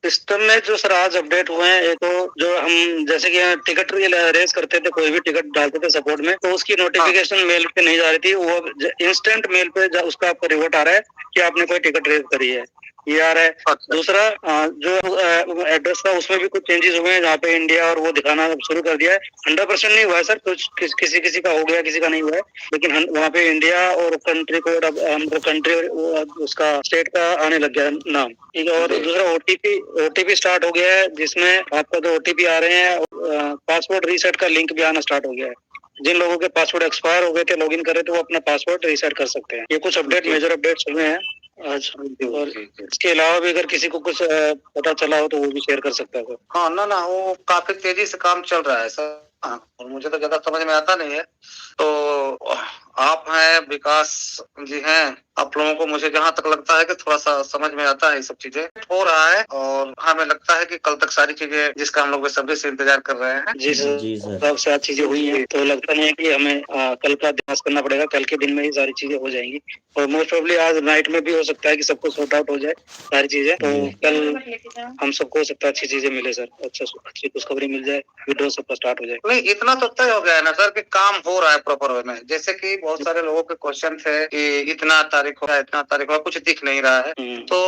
System में जो sir आज अपडेट हुए हैं, एक तो जो हम जैसे कि टिकट रेस करते थे, कोई भी टिकट डालते थे सपोर्ट में, तो उसकी नोटिफिकेशन मेल पे नहीं जा रही थी, वो इंस्टेंट मेल पे उसका आपको रिपोर्ट आ रहा है कि आपने कोई टिकट रेस करी है, ये आ रहा है। दूसरा जो एड्रेस था उसमें भी कुछ चेंजेस हुए हैं, जहाँ पे इंडिया और वो दिखाना शुरू कर दिया है। 100% नहीं हुआ है सर, कुछ किसी किसी का हो गया, किसी का नहीं हुआ है, लेकिन वहाँ पे इंडिया और कंट्री कोड, अब हमको कंट्री उसका स्टेट का आने लग गया नाम, ठीक है। और दूसरा ओटीपी स्टार्ट हो गया है, जिसमें आपका जो ओटीपी आ रहे हैं, पासवर्ड रीसेट का लिंक भी आना स्टार्ट हो गया है। जिन लोगों के पासवर्ड एक्सपायर हो गए थे, लॉगिन करे थे, वो अपना पासवर्ड रीसेट कर सकते हैं। ये कुछ अपडेट, मेजर अपडेट्स हुए हैं आज। और इसके अलावा भी अगर किसी को कुछ पता चला हो तो वो भी शेयर कर सकता है। हाँ ना वो काफी तेजी से काम चल रहा है सर। और मुझे तो ज्यादा समझ में आता नहीं है, तो आप हैं, विकास जी हैं, आप लोगों को मुझे जहाँ तक लगता है कि थोड़ा सा समझ में आता है, ये सब चीजें हो रहा है। और हमें लगता है कि कल तक सारी चीजें, जिसका हम लोग बेसब्री से इंतजार कर रहे हैं। जी सर, सब सारी चीजें हुई हैं, तो लगता नहीं है कि हमें कल का अभ्यास करना पड़ेगा, कल के दिन में ही सारी चीजें हो जाएंगी। और मोस्ट प्रोबेबली आज नाइट में भी हो सकता है कि सबको सॉर्ट आउट हो जाए सारी चीजें, तो कल हम सबको हो सकता है अच्छी चीजें मिले सर, अच्छी खुशखबरी मिल जाए, विड्रॉ सबका स्टार्ट हो जाए। नहीं, इतना तो तय हो गया है ना सर कि काम हो रहा है प्रॉपर वे में। जैसे कि बहुत सारे लोगों के क्वेश्चन थे कि इतना तारीख होगा, इतना तारीख होगा, कुछ दिख नहीं रहा है। तो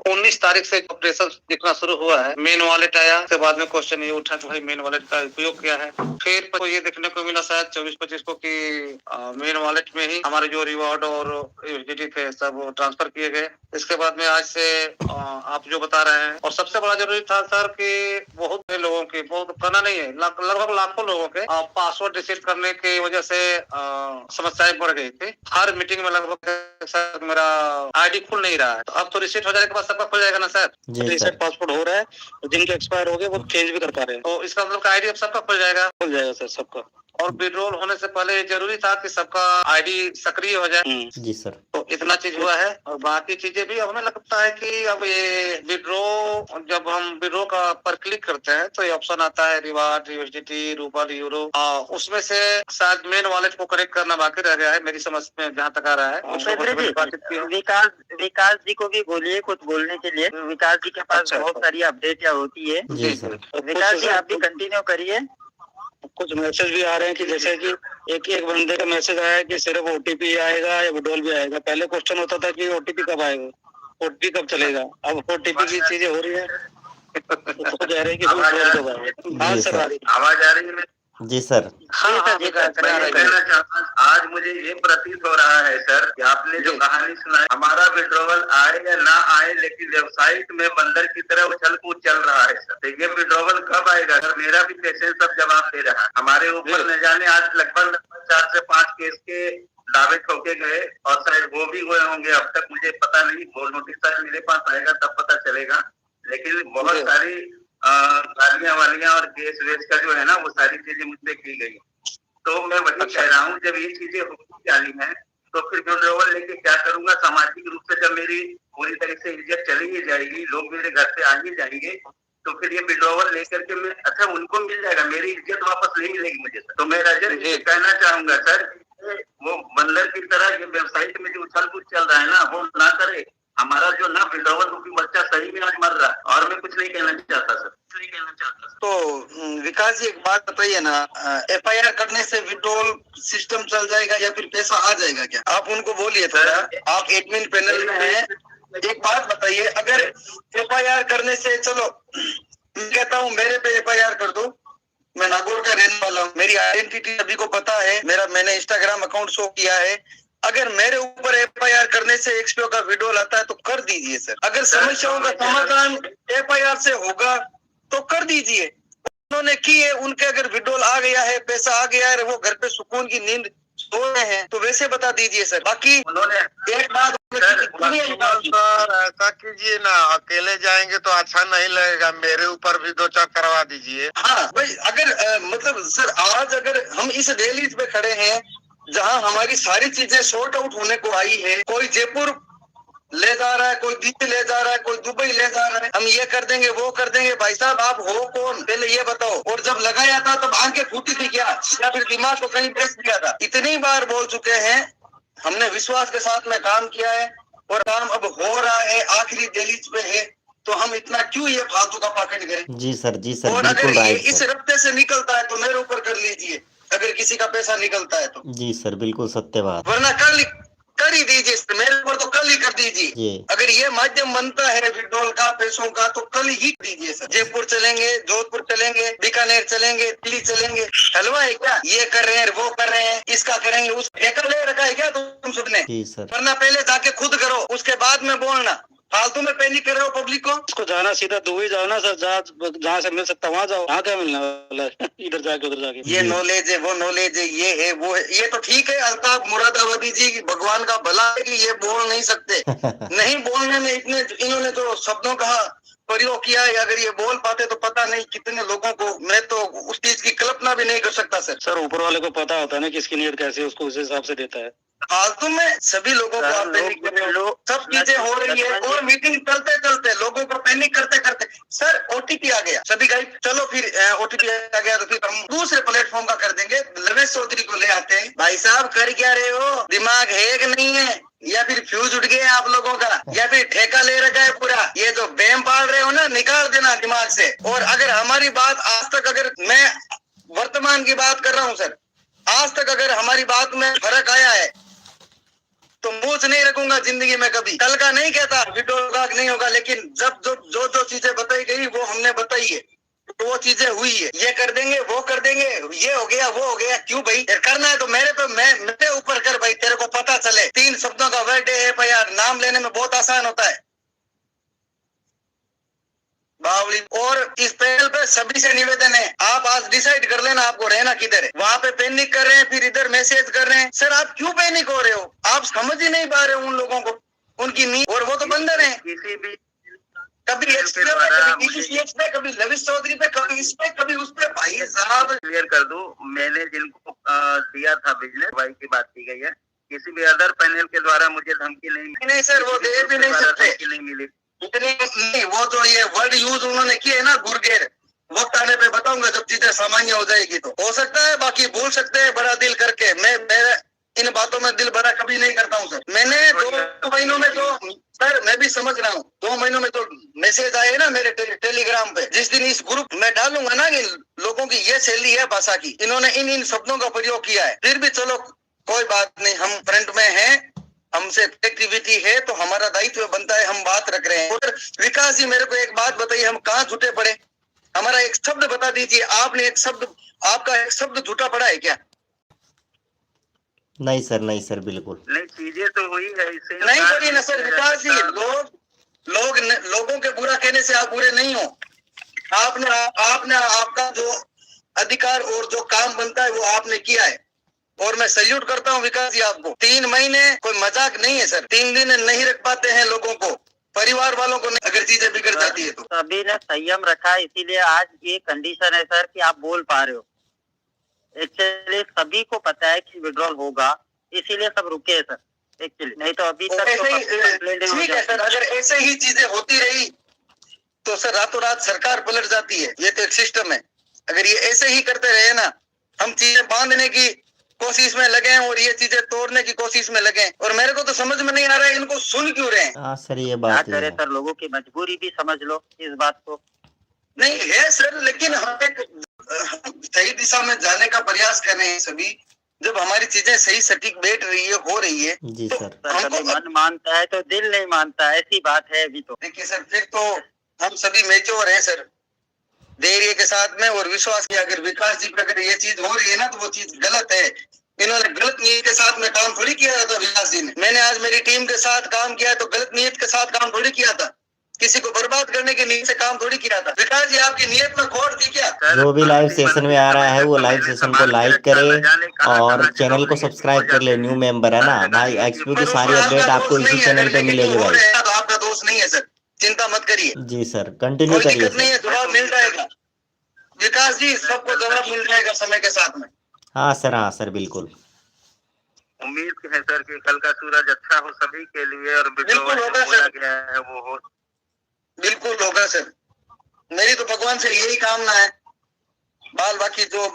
19 तारीख से ऑपरेशन दिखना शुरू हुआ है। मेन वॉलेट आया, उसके बाद में क्वेश्चन ये उठा कि भाई मेन वॉलेट का उपयोग क्या है। फिर तो ये देखने को मिला शायद 24-25 को कि मेन वॉलेट में ही हमारे जो रिवॉर्ड और यूएसडीटी थे सब ट्रांसफर किए गए। इसके बाद में आज से आप जो बता रहे हैं, और सबसे बड़ा जरूरी था सर कि बहुत से लोगों के, बहुत कहना नहीं है, लगभग लाखों लोगों के पासवर्ड रिसेट करने की वजह से समस्याएं बढ़ गई थी। हर मीटिंग में लगभग सर मेरा आईडी खुल नहीं रहा है। तो अब तो रिसेट हो जाने के बाद सबका खुल जाएगा ना सर? रिसेट पासवर्ड हो रहा है, जिनके एक्सपायर हो गए वो चेंज भी कर पा रहे हैं, तो इसका मतलब आईडी अब सबका खुल जाएगा? खुल जाएगा सर सबका। और विड्रॉल होने से पहले जरूरी था कि सबका आईडी सक्रिय हो जाए। जी सर। तो इतना चीज हुआ है, और बाकी चीजें भी हमें लगता है कि अब ये विड्रॉ, जब हम विड्रॉ का पर क्लिक करते हैं तो ये ऑप्शन आता है रिवार्ड, यूएसडीटी, रूबल, यूरो, उसमें से शायद मेन वॉलेट को कनेक्ट करना बाकी रह गया है मेरी समझ में, जहाँ तक आ रहा है। विकास जी को भी बोलिए कुछ बोलने के लिए। विकास जी के पास बहुत सारी अपडेट होती है। जी सर। विकास जी आप भी कंटिन्यू करिए। कुछ मैसेज भी आ रहे हैं कि जैसे कि एक बंदे का मैसेज आया कि सिर्फ ओटीपी आएगा या विड्रॉल भी आएगा। पहले क्वेश्चन होता था कि ओटीपी कब आएगा, ओटीपी कब चलेगा, अब ओटीपी की चीजें हो रही है, तो कह रहे हैं कि विड्रॉल कब आएगा। हाँ सर, आवाज आ रही है? जी सर। हाँ आज मुझे ये प्रतीत हो रहा है सर कि आपने जो कहानी सुनाई, हमारा विड्रॉवल आए या ना आए, लेकिन वेबसाइट में बंदर की तरह उछल कूद चल रहा है सर। तो ये विड्रॉवल कब आएगा सर? मेरा भी पेशेंस सब जवाब दे रहा है। हमारे ऊपर न जाने आज लगभग 4 से 5 केस के दावे ठोके गए, और शायद वो भी हुए होंगे अब तक, मुझे पता नहीं। वो नोटिस शायद मेरे पास आएगा तब पता चलेगा। लेकिन बहुत सारी गालियां वालियां और केस वेस का जो है ना, वो सारी चीजें मुझसे की गई। तो मैं वही कह रहा हूँ, जब ये चीजें होती जानी है तो फिर विड्रॉवल लेके क्या करूंगा? सामाजिक रूप से जब मेरी पूरी तरह से इज्जत चली ही जाएगी, लोग मेरे घर से आ ही जाएंगे, तो फिर ये विड्रॉवल लेकर के मैं, अच्छा उनको मिल जाएगा, मेरी इज्जत वापस नहीं मिलेगी मुझे। तो मैं रजत जी कहना चाहूंगा सर, वो बंदर की तरह ये वेबसाइट में जो उछल कूद चल रहा है ना, वो ना करे। हमारा जो ना विड्रॉवल रूपी बच्चा सही में आज मर रहा है, और मैं कुछ नहीं कहना चाहता सर। तो विकास जी एक बात बताइए ना, एफआईआर करने से विड्रॉल सिस्टम चल जाएगा या फिर पैसा आ जाएगा क्या? आप उनको बोलिए थोड़ा, आप एडमिन पैनल में हैं। एक बात बताइए, अगर एफआईआर करने से, चलो मैं कहता हूँ मेरे पे एफआईआर कर दो, मैं नागौर का रहने वाला हूँ, मेरी आइडेंटिटी सभी को पता है, मैंने इंस्टाग्राम अकाउंट शो किया है। अगर मेरे ऊपर एफआईआर करने से एक्सपीओ का विड्रॉल आता है तो कर दीजिए सर। अगर समस्याओं का समाधान एफआईआर से होगा तो कर दीजिए। उन्होंने की है, उनके अगर विड्रॉल आ गया है, पैसा आ गया है, वो घर पे सुकून की नींद सो रहे हैं, तो वैसे बता दीजिए सर। बाकी उन्होंने एक बात सर, ऐसा कीजिए ना, अकेले जाएंगे तो अच्छा नहीं लगेगा, मेरे ऊपर भी 2 चार करवा दीजिए। हाँ भाई, अगर मतलब सर आज अगर हम इस रैली पे खड़े हैं जहाँ हमारी सारी चीजें सॉर्ट आउट होने को आई है, कोई जयपुर ले जा रहा है, कोई दिल्ली ले जा रहा है, कोई दुबई ले जा रहा है, हम ये कर देंगे वो कर देंगे। भाई साहब आप हो कौन, पहले ये बताओ। और जब लगाया था तब आंखें फूटी थी क्या, या फिर दिमाग को कहीं प्रेस किया था? इतनी बार बोल चुके हैं, हमने विश्वास के साथ में काम किया है और काम अब हो रहा है, आखिरी दहलीज पे है। तो हम इतना क्यों ये फालतू का पॉकेट करें। जी सर और अगर बिल्कुल ये राइट इस सर। रफ्ते से निकलता है तो मेरे ऊपर कर लीजिए, अगर किसी का पैसा निकलता है तो। जी सर बिल्कुल सत्य बात। वरना कर ही दीजिए, मेरे ऊपर तो कल ही कर दीजिए। जी अगर ये माध्यम बनता है विड्रॉल का पैसों का तो कल ही दीजिए सर। जयपुर चलेंगे, जोधपुर चलेंगे, बीकानेर चलेंगे, दिल्ली चलेंगे। हलवा है क्या? ये कर रहे हैं, वो कर रहे हैं, इसका करेंगे, उस ठेका ले रखा है क्या तुम सबने? जी सर। वरना पहले जाके खुद करो, उसके बाद में बोलना। फालतू में पैनिक कर रहे हो पब्लिक को। उसको जाना सीधा दुबई जाओ ना सर, जहाँ से मिल सकता वहाँ जाओ, वहाँ क्या मिलने वाला है इधर जाके उधर जाके। ये नॉलेज है, वो नॉलेज है, ये है, वो है, ये तो ठीक है। अल्ताफ मुरादाबादी जी की भगवान का भला है कि ये बोल नहीं सकते। नहीं बोलने में इतने इन्होंने जो शब्दों का प्रयोग किया है, अगर ये बोल पाते तो पता नहीं कितने लोगों को, मैं तो उस चीज की कल्पना भी नहीं कर सकता सर। सर ऊपर वाले को पता होता है ना किसकी नीयत कैसी है, उसको उस हिसाब से देता है। फालतू में सभी लोगों को आप पैनिक कर रहे हो, सब चीजें हो रही है और मीटिंग चलते चलते लोगों को पैनिक करते करते सर ओटीपी आ गया, सभी गाइड चलो फिर ओटीपी आ गया तो फिर हम दूसरे प्लेटफॉर्म का कर देंगे। लवेश चौधरी को ले आते हैं। भाई साहब कर क्या रहे हो? दिमाग है कि नहीं है? या फिर फ्यूज उठ गए आप लोगों का, या फिर ठेका ले रखा है पूरा? ये जो बैम पाल रहे हो ना, निकाल देना दिमाग से। और अगर हमारी बात आज तक, अगर मैं वर्तमान की बात कर रहा हूँ सर, आज तक अगर हमारी बात में फर्क आया है तो मुंह से नहीं रखूंगा जिंदगी में कभी। कल का नहीं कहता विड्रॉल का नहीं होगा, लेकिन जब जो चीजें बताई गई वो हमने बताई है, तो वो चीजें हुई है। ये कर देंगे, वो कर देंगे, ये हो गया, वो हो गया। क्यों भाई? करना है तो मेरे ऊपर कर भाई, तेरे को पता चले। 3 शब्दों का वर्ड है एफआईआर, नाम लेने में बहुत आसान होता है बावली। और इस पहल पे सभी से निवेदन है, आप आज डिसाइड कर लेना आपको रहना किधर है। वहाँ पे पैनिक कर रहे हैं, फिर इधर मैसेज कर रहे हैं। सर आप क्यों पैनिक हो रहे हो? आप समझ ही नहीं पा रहे हो उन लोगों को, उनकी नींद। और वो तो बंदर है, किसी भी कभी एक्सपी पे, कभी DCCH पे, कभी लविश चौधरी पे, कभी इस पे, कभी उस पे। भाई साहब क्लियर कर दूं, मैंने जिनको दिया था बिजनेस भाई की बात की गई है, किसी भी अदर पैनल के द्वारा मुझे धमकी नहीं मिली। नहीं सर, वो दे भी नहीं सकते। धमकी नहीं मिली। इतनी नहीं, वो जो ये वर्ड यूज उन्होंने किए ना गुरगेर, वक्त आने पे बताऊंगा जब चीजें सामान्य हो जाएगी तो हो सकता है। बाकी भूल सकते हैं बड़ा दिल करके। मैं इन बातों में दिल बड़ा कभी नहीं करता हूँ सर। मैंने 2 महीनों में जो, सर मैं भी समझ रहा हूँ, 2 महीनों में जो मैसेज आए ना मेरे टेलीग्राम पे, जिस दिन इस ग्रुप में डालूंगा ना कि लोगों की ये शैली है भाषा की, इन्होंने इन शब्दों का प्रयोग किया है। फिर भी चलो कोई बात नहीं, हम फ्रंट में हैं, हमसे एक्टिविटी है तो हमारा दायित्व बनता है, हम बात रख रहे हैं। और विकास जी मेरे को एक बात बताइए, हम कहाँ झूठे पड़े? हमारा एक शब्द बता दीजिए। आपने एक शब्द, आपका एक शब्द झूठा पड़ा है क्या? नहीं सर बिल्कुल नहीं, चीजें तो हुई है इससे नहीं पड़ी ना सर। विकास जी लोगों के बुरा कहने से आप बुरे नहीं हो। आपने आपका जो अधिकार और जो काम बनता है वो आपने किया है, और मैं सैल्यूट करता हूँ विकास जी आपको। 3 महीने कोई मजाक नहीं है सर। 3 दिन नहीं रख पाते हैं लोगों को, परिवार वालों को नहीं, अगर चीजें बिगड़ जाती है तो। सभी ने संयम रखा, इसीलिए आज ये कंडीशन है सर कि आप बोल पा रहे हो। एक्चुअली सभी को पता है कि विड्रॉल होगा, इसीलिए सब रुके हैं सर एक्चुअली। नहीं तो अभी तक ठीक है सर, अगर ऐसे ही चीजें होती रही तो सर रातों रात सरकार पलट जाती है। ये तो एक सिस्टम है। अगर ये ऐसे ही करते रहे ना, हम चीजें बांधने की कोशिश में लगे और ये चीजें तोड़ने की कोशिश में लगे, और मेरे को तो समझ में नहीं आ रहा है इनको सुन क्यों रहे हैं। हाँ सर ये क्या बात करे है सर, लोगों की मजबूरी भी समझ लो इस बात को। नहीं है सर, लेकिन हम एक सही दिशा में जाने का प्रयास कर रहे हैं सभी। जब हमारी चीजें सही सटीक बैठ रही है, हो रही है, जी तो सर। कभी मन मानता है तो दिल नहीं मानता, ऐसी बात है अभी तो। देखिए सर, फिर तो हम सभी मेच्योर हैं सर, धैर्य के साथ में और विश्वास किया। अगर विकास जी पे अगर ये चीज हो रही है ना तो वो चीज गलत है। इन्होंने गलत नीयत के साथ में काम थोड़ी किया था विकास जी ने। मैंने आज मेरी टीम के साथ काम किया तो गलत नीयत के साथ काम थोड़ी किया था, किसी को बर्बाद करने की नीयत से काम थोड़ी किया था। विकास जी आपकी नीयत में खोट थी क्या? जो भी लाइव सेशन में आ रहा है वो लाइव सेशन को लाइक करे और चैनल को सब्सक्राइब कर ले। न्यू मेंबर है ना भाई, एक्सपी की सारी अपडेट आपको इसी चैनल पे मिलेगी भाई। तो आपका दोस्त नहीं है सर, चिंता मत करिए। जी सर कंटिन्यू कोई करिए दिक्कत नहीं है, जवाब मिल जाएगा विकास जी, सबको जवाब मिल जाएगा समय के साथ में। हाँ सर बिल्कुल। उम्मीद है सर कि कल का सूरज अच्छा हो सभी के लिए, और बिल्कुल होगा बोला सर, गया है वो हो। बिल्कुल होगा सर। मेरी तो भगवान से यही कामना है। बाकी जो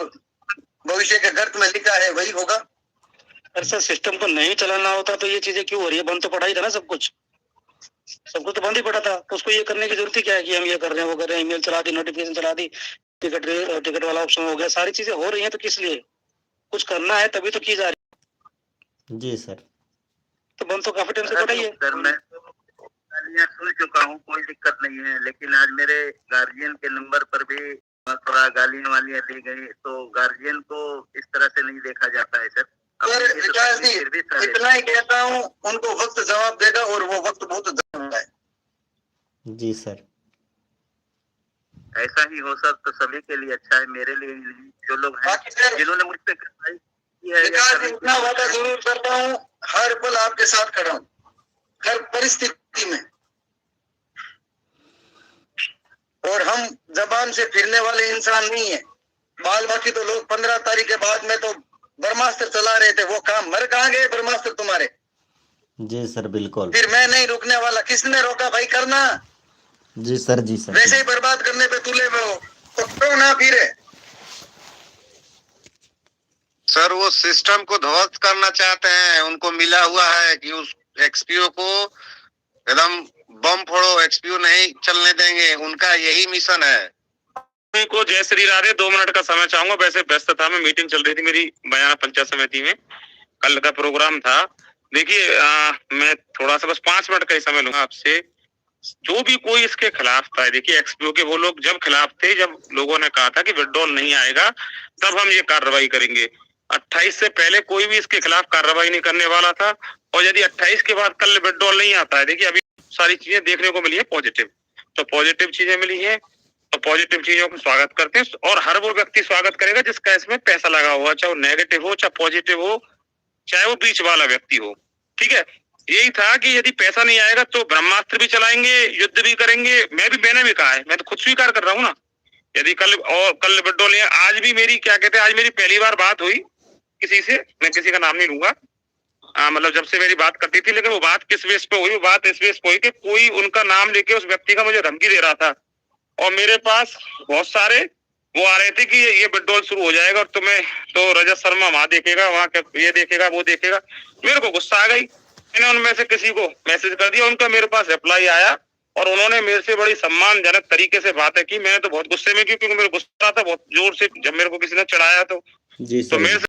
भविष्य के गर्त में लिखा है वही होगा। अरे सर सिस्टम को नहीं चलाना होता तो ये चीजें क्यों हो रही है? बंद तो पड़ा ही था ना सब कुछ। सब कुछ तो बंद ही पड़ा था, तो उसको ये करने की जरूरत ही क्या है कि हम ये कर रहे हैं, वो कर रहे हैं, ईमेल चला दी, नोटिफिकेशन चला दी, टिकट वाला ऑप्शन हो गया, सारी चीजें हो रही हैं, तो किस लिए? कुछ करना है तभी तो की जा रही जी सर। तो बंद तो काफी टाइम से पड़ा ही है। सर मैं गालियाँ सुन चुका हूँ, कोई दिक्कत नहीं है, लेकिन आज मेरे गार्जियन के नंबर पर भी थोड़ा गालियाँ वालियाँ दी गई, तो गार्जियन को इस तरह से नहीं देखा जाता है सर। सर विकास जी, इतना ही कहता हूँ, उनको वक्त जवाब देगा और वो वक्त बहुत जरूरी है। जी सर। ऐसा ही हो सर तो सभी के लिए अच्छा है, मेरे लिए ही नहीं, जो लोग हैं जिन्होंने मुझ पे कार्रवाई की है। विकास जी, इतना वादा जरूर करता हूँ, हर पल आपके साथ खड़ा हूँ, हर परिस्थिति में। और हम जबान से फिरने वाले इंसान नहीं है। बाल बाकी तो लोग 15 तारीख के बाद में तो ब्रह्मास्त्र चला रहे थे, वो काम मर कहाँ गए ब्रह्मास्त्र तुम्हारे? जी सर बिल्कुल। फिर मैं नहीं रुकने वाला, किसने रोका भाई करना? जी सर। जी सर। वैसे ही बर्बाद करने पे तुले में हो तो क्यों ना फिरे? सर वो सिस्टम को ध्वस्त करना चाहते हैं, उनको मिला हुआ है कि उस एक्सपीओ को एकदम बम फोड़ो, एक्सपीओ नहीं चलने देंगे, उनका यही मिशन है। को जय श्री राधे, 2 मिनट का समय चाहूंगा, वैसे व्यस्त था मैं, मीटिंग चल रही थी मेरी बयाना पंचायत समिति में, कल का प्रोग्राम था। देखिए मैं थोड़ा सा बस 5 मिनट का ही समय लूंगा आपसे। जो भी कोई इसके खिलाफ था, देखिए एक्सपीओ के वो लोग जब खिलाफ थे, जब लोगों ने कहा था कि विड्रॉल नहीं आएगा तब हम ये कार्रवाई करेंगे। 28 से पहले कोई भी इसके खिलाफ कार्रवाई नहीं करने वाला था, और यदि 28 के बाद कल विड्रॉल नहीं आता है, देखिए अभी सारी चीजें देखने को मिली है पॉजिटिव, तो पॉजिटिव चीजें मिली है, तो पॉजिटिव चीजों को स्वागत करते हैं, और हर वो व्यक्ति स्वागत करेगा जिसका इसमें पैसा लगा हुआ, चाहे वो नेगेटिव हो, चाहे पॉजिटिव हो, चाहे वो बीच वाला व्यक्ति हो। ठीक है, यही था कि यदि पैसा नहीं आएगा तो ब्रह्मास्त्र भी चलाएंगे, युद्ध भी करेंगे। मैंने भी कहा है, मैं तो खुद स्वीकार कर रहा हूँ ना, यदि कल विड्रॉल, आज भी मेरी क्या कहते हैं, आज मेरी पहली बार बात हुई किसी से, मैं किसी का नाम नहीं लूंगा, मतलब जब से मेरी बात करती थी, लेकिन वो बात किस बेस पे हुई? वो बात इस बेस पे हुई कि कोई उनका नाम लेके उस व्यक्ति का मुझे धमकी दे रहा था, और मेरे पास बहुत सारे वो आ रहे थे कि ये विड्रॉल शुरू हो जाएगा और तुम्हें तो रजत शर्मा वहां देखेगा, वहां ये देखेगा, वो देखेगा। मेरे को गुस्सा आ गई, मैंने उनमें से किसी को मैसेज कर दिया, उनका मेरे पास रिप्लाई आया, और उन्होंने मेरे से बड़ी सम्मानजनक तरीके से बातें की। मैंने तो बहुत गुस्से में की, क्योंकि मेरे गुस्सा था बहुत जोर से, जब मेरे को किसी ने चढ़ाया तो मेरे से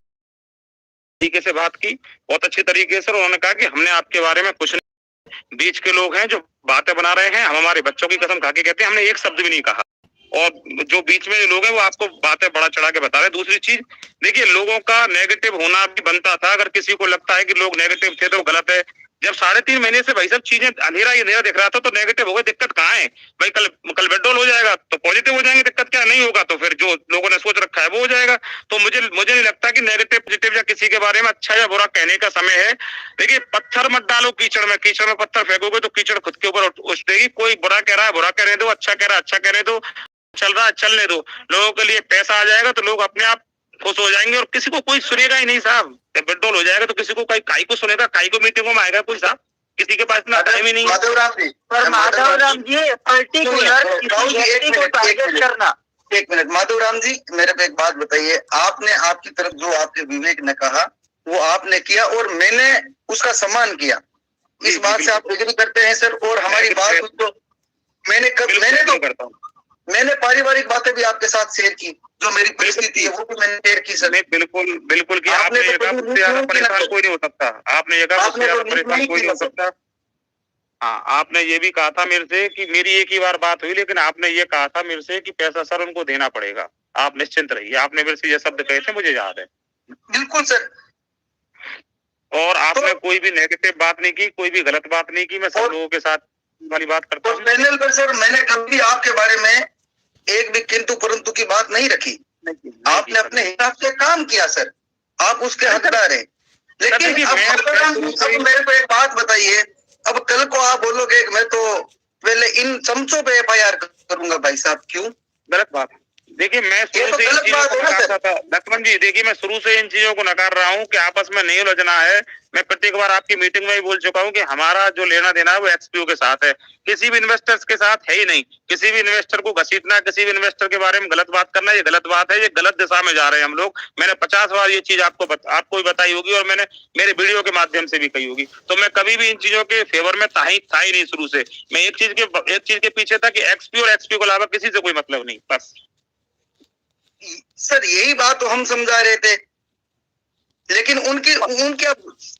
तरीके से बात की, बहुत अच्छी तरीके से। उन्होंने कहा कि हमने आपके बारे में कुछ नहीं, बीच के लोग हैं जो बातें बना रहे हैं, हम हमारे बच्चों की कसम खा के कहते हैं हमने एक शब्द भी नहीं कहा, और जो बीच में लोग हैं वो आपको बातें बड़ा चढ़ा के बता रहे हैं। दूसरी चीज, देखिए लोगों का नेगेटिव होना भी बनता था, अगर किसी को लगता है कि लोग नेगेटिव थे तो गलत है। जब 3.5 महीने से भाई सब चीजें अंधेरा ही अंधेरा दिख रहा था, तो नेगेटिव हो गए, दिक्कत कहाँ है भाई? कल विड्रॉल हो जाएगा तो पॉजिटिव हो जाएंगे, दिक्कत क्या? नहीं होगा तो फिर जो लोगों ने सोच रखा है वो हो जाएगा। तो मुझे नहीं लगता कि नेगेटिव पॉजिटिव या किसी के बारे में अच्छा या बुरा कहने का समय है। देखिए पत्थर मत डालो कीचड़ में पत्थर फेंकोगे तो कीचड़ खुद के ऊपर उछलेगी। कोई बुरा कह रहा है बुरा कहने दो, अच्छा कह रहा है अच्छा कहने दो, चल रहा है चलने दो। लोगों के लिए पैसा आ जाएगा तो लोग अपने आप खुश हो जाएंगे, और किसी को कोई सुनेगा ही नहीं साहब। विड्रॉल हो जाएगा तो किसी को काई को सुनेगा, काई को मीटिंगों में आएगा कोई साहब? किसी के पास इतना टाइम ही नहीं है। माधवराम जी, पर्टिकुलर करना। एक मिनट माधवराम जी, मेरे पे एक बात बताइए, आपने आपकी तरफ जो आपके विवेक ने कहा वो आपने किया, और मैंने उसका सम्मान किया, इस बात से आप एग्री करते हैं सर? और हमारी बात तो मैंने पारिवारिक बातें भी आपके साथ शेयर की, जो मेरी परिस्थिति है वो भी मैंने शेयर की सर। बिल्कुल कि आपने ये कहा मुझसे ज्यादा परेशान कोई नहीं हो सकता, आपने ये कहा मुझसे ज्यादा परेशान कोई नहीं हो सकता। हाँ, आपने ये भी कहा था मेरे से कि मेरी एक ही बार बात हुई, लेकिन आपने ये कहा था मेरे से कि पैसा सर उनको देना पड़ेगा, आप निश्चिंत रहिए। आपने मेरे से ये शब्द कहे थे, मुझे याद है। बिल्कुल सर। और आपने कोई भी नेगेटिव बात नहीं की, कोई भी गलत बात नहीं की। मैं सब लोगों के साथ वाली बात करता हूँ। पैनल पर सर मैंने कभी आपके बारे में एक भी किंतु परंतु की बात नहीं रखी। आपने अपने हिसाब से काम किया सर, आप उसके हकदार हैं। लेकिन अब मेरे को एक बात बताइए, अब कल को आप बोलोगे मैं तो पहले इन चमचों पे FIR करूंगा भाई साहब, क्यों? गलत बात, देखिए मैं ये शुरू तो से इन गलत चीजों बात को है ना नकारता सर। था लक्ष्मण जी, देखिए मैं शुरू से इन चीजों को नकार रहा हूँ कि आपस में नहीं उलझना है। मैं प्रत्येक बार आपकी मीटिंग में भी बोल चुका हूँ कि हमारा जो लेना देना है वो एक्सपीओ के साथ है, किसी भी इन्वेस्टर्स के साथ है ही नहीं। किसी भी इन्वेस्टर को घसीटना, किसी भी इन्वेस्टर के बारे में गलत बात करना, ये गलत बात है, ये गलत दिशा में जा रहे हैं हम लोग। मैंने 50 बार ये चीज आपको भी बताई होगी और मैंने मेरे वीडियो के माध्यम से भी कही होगी। तो मैं कभी भी इन चीजों के फेवर में था ही नहीं शुरू से। मैं एक चीज के पीछे था कि एक्सपीओ और एक्सपीओ के अलावा किसी से कोई मतलब नहीं, बस। सर यही बात तो हम समझा रहे थे, लेकिन उनके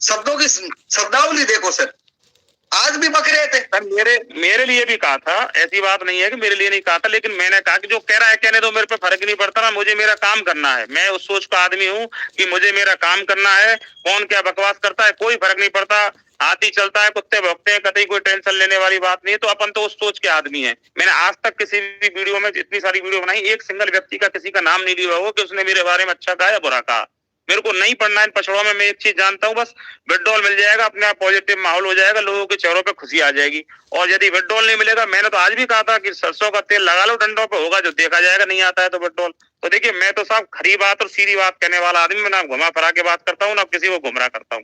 शब्दों की शब्दावली देखो सर, आज भी बक रहे थे। सर मेरे लिए भी कहा था, ऐसी बात नहीं है कि मेरे लिए नहीं कहा था, लेकिन मैंने कहा कि जो कह रहा है कहने दो, मेरे पे फर्क नहीं पड़ता ना, मुझे मेरा काम करना है। मैं उस सोच का आदमी हूँ कि मुझे मेरा काम करना है। कौन क्या बकवास करता है कोई फर्क नहीं पड़ता, हाथी चलता है कुत्ते भौंकते हैं, कतई कोई टेंशन लेने वाली बात नहीं है। तो अपन तो उस सोच के आदमी है। मैंने आज तक किसी भी वीडियो में, इतनी सारी वीडियो बनाई, एक सिंगल व्यक्ति का किसी का नाम नहीं लिया होगा कि उसने मेरे बारे में अच्छा कहा या बुरा कहा। मेरे को नहीं पढ़ना इन पछड़ों में। मैं एक चीज जानता हूँ, बस विड्रॉल मिल जाएगा, अपने आप पॉजिटिव माहौल हो जाएगा, लोगों के चेहरों पे खुशी आ जाएगी। और यदि विड्रॉल नहीं मिलेगा, मैंने तो आज भी कहा था कि सरसों का तेल लगा लो डंडों पे, होगा जो देखा जाएगा, नहीं आता है तो विड्रॉल। तो देखिए मैं तो साहब खरी बात और सीधी बात कहने वाला आदमी, मैं ना घुमा फिरा के बात करता हूँ ना किसी को गुमराह करता हूँ।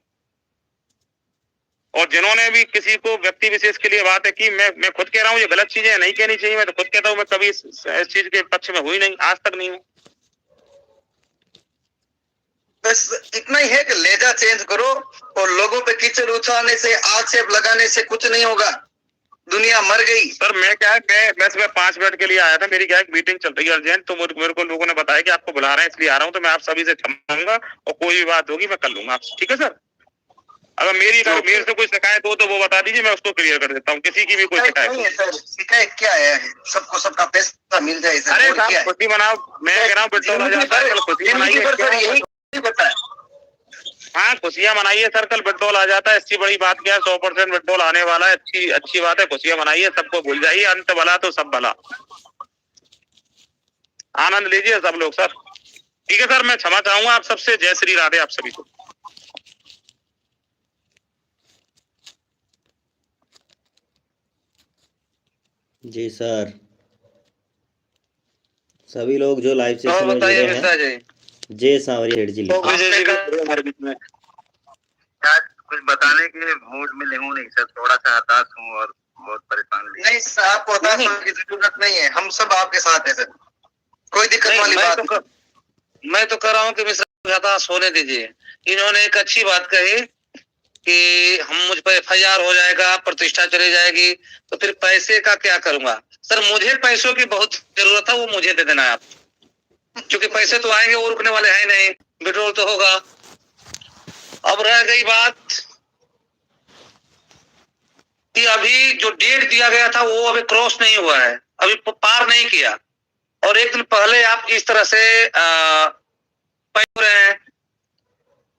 और जिन्होंने भी किसी को व्यक्ति विशेष के लिए बात है कि मैं खुद कह रहा हूँ ये गलत चीजें नहीं कहनी चाहिए, मैं तो खुद कहता हूँ मैं कभी इस चीज के पक्ष में हुई नहीं, आज तक नहीं हूँ। बस इतना ही है कि लेजा चेंज करो, और लोगों पे कीचड़ उछालने से, आक्षेप लगाने से कुछ नहीं होगा। दुनिया मर गई। सर मैं क्या है, मैं सुबह 5 मिनट के लिए आया था, मेरी क्या एक मीटिंग चल रही है अर्जेंट, तो मेरे को लोगों ने बताया कि आपको बुला रहे हैं इसलिए आ रहा हूँ। तो मैं आप सभी से क्षमा मांगूंगा और कोई भी बात होगी मैं कर लूंगा आपसे, ठीक है सर। अगर मेरे से कोई शिकायत हो तो वो बता दीजिए, मैं उसको क्लियर कर देता हूँ। किसी की भी कोई शिकायत नहीं है सर, शिकायत क्या है, सबको सबका पैसा मिल जाए सर। अरे साहब खुशी मनाओ, मैं कह रहा हूँ पेट्रोल आ जाता है, कल खुशी मनाइए। यही पता है। हाँ खुशियां मनाइए सर, कल पेट्रोल आ जाता है, इसकी बड़ी बात क्या है, 100% पेट्रोल आने वाला है, अच्छी बात है, खुशियां मनाइए, सबको भूल जाइए, अंत भला तो सब भला, आनंद लीजिए सब लोग सर। ठीक है सर, मैं क्षमा चाहूंगा आप सबसे। जय श्री राधे आप सभी को। जी सर, सभी लोग जो लाइव सेशन में जुड़े हैं, जय सांवरिया सेठ जी। हमारे बीच में आज कुछ बताने के मूड में नहीं हूँ, नहीं सर, थोड़ा सा हताश हूँ और बहुत परेशान भी। नहीं सर, आपको हताश होने की जरूरत नहीं है, हम सब आपके साथ हैं सर, कोई दिक्कत वाली बात नहीं। मैं तो कह रहा हूँ कि मिश्रा हताश होने दीजिए। इन्होंने एक अच्छी बात कही कि हम मुझ पर FIR हो जाएगा, प्रतिष्ठा चली जाएगी, तो फिर पैसे का क्या करूंगा। सर मुझे पैसों की बहुत जरूरत है, वो मुझे दे देना है आप, क्योंकि पैसे तो आएंगे, वो रुकने वाले हैं नहीं, विड्रॉल तो होगा। अब रह गई बात कि अभी जो डेट दिया गया था वो अभी क्रॉस नहीं हुआ है, अभी पार नहीं किया, और एक दिन पहले आप इस तरह से पैसे रहे हैं,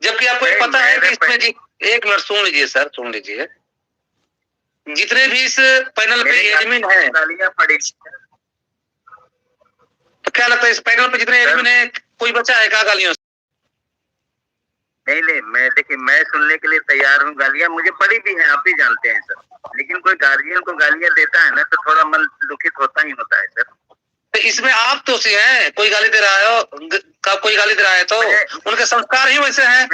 जबकि आपको पता है कि इसमें जी, एक मिनट सुन लीजिए सर, सुन लीजिए। जितने भी इस पैनल पे एडमिन है, तो क्या लगता है इस पैनल पे जितने एडमिन है, कोई बचा है क्या गालियों से? नहीं, मैं देखिए, मैं सुनने के लिए तैयार हूँ। गालियाँ मुझे पड़ी भी हैं, आप भी जानते हैं सर, लेकिन कोई गार्जियन को गालियाँ देता है ना तो थोड़ा मन दुखित होता ही होता है सर। तो इसमें आप दोषी हैं, कोई गाली दे रहा है, कोई गाली दे रहा है तो उनके संस्कार ही वैसे हैं।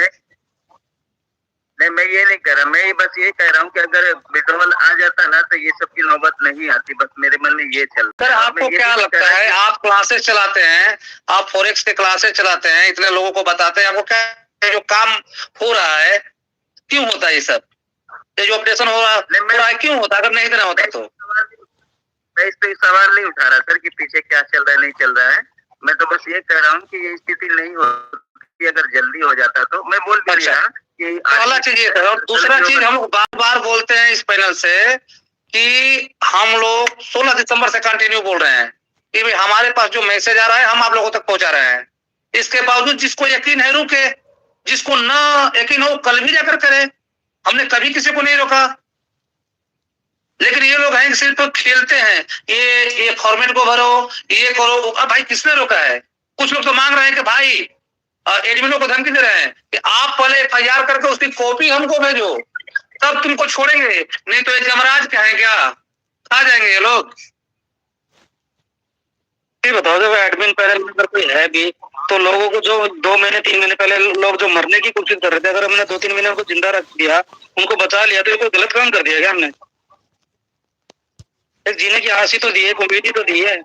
नहीं, मैं ये नहीं कह रहा, मैं बस ये कह रहा हूँ कि अगर विड्रॉल आ जाता ना तो ये सब की नौबत नहीं आती, बस मेरे मन में ये चलता है। सर आपको क्या लगता है, आप क्लासेस चलाते हैं, आप फॉरेक्स के क्लासेस चलाते हैं, इतने लोगों को बताते हैं, आपको क्या जो काम हो रहा है क्यों होता है ये सब, ये जो ऑपरेशन हो रहा है क्यों होता है, अगर नहीं देना होता तो? मैं इस पे सवाल नहीं उठा रहा सर कि पीछे क्या चल रहा है नहीं चल रहा है, मैं तो बस ये कह रहा हूँ कि ये स्थिति नहीं होती, अगर जल्दी हो जाता तो। मैं बोल भी रहा कि पहला चीज ये है, और दूसरा चीज हम बार बार बोलते हैं इस पैनल से कि हम लोग 16 दिसंबर से कंटिन्यू बोल रहे हैं कि भाई हमारे पास जो मैसेज आ रहा है हम आप लोगों तक पहुंचा रहे हैं। इसके बावजूद जिसको यकीन है रुके, जिसको ना यकीन हो कल भी जाकर करे, हमने कभी किसी को नहीं रोका। लेकिन ये लोग हैं सिर्फ खेलते हैं, ये फॉर्मेट को भरो, ये करो। अब भाई किसने रोका है? कुछ लोग तो मांग रहे हैं कि भाई एडमिनों को धमकी दे रहे हैं कि आप पहले FIR करके उसकी कॉपी हमको भेजो, तब तुमको छोड़ेंगे, नहीं तो ये जमराज क्या है क्या, आ जाएंगे ये लोग। ये बताओ, जब एडमिन पैनल में अगर कोई है भी तो लोगों को जो 2 महीने 3 महीने पहले लोग जो मरने की कोशिश कर रहे थे, अगर हमने 2-3 महीने उनको जिंदा रख दिया, उनको बचा लिया, तो ये कोई गलत काम कर दिया क्या हमने? एक जीने की आस ही तो दी है, एक उम्मीद ही तो दी है।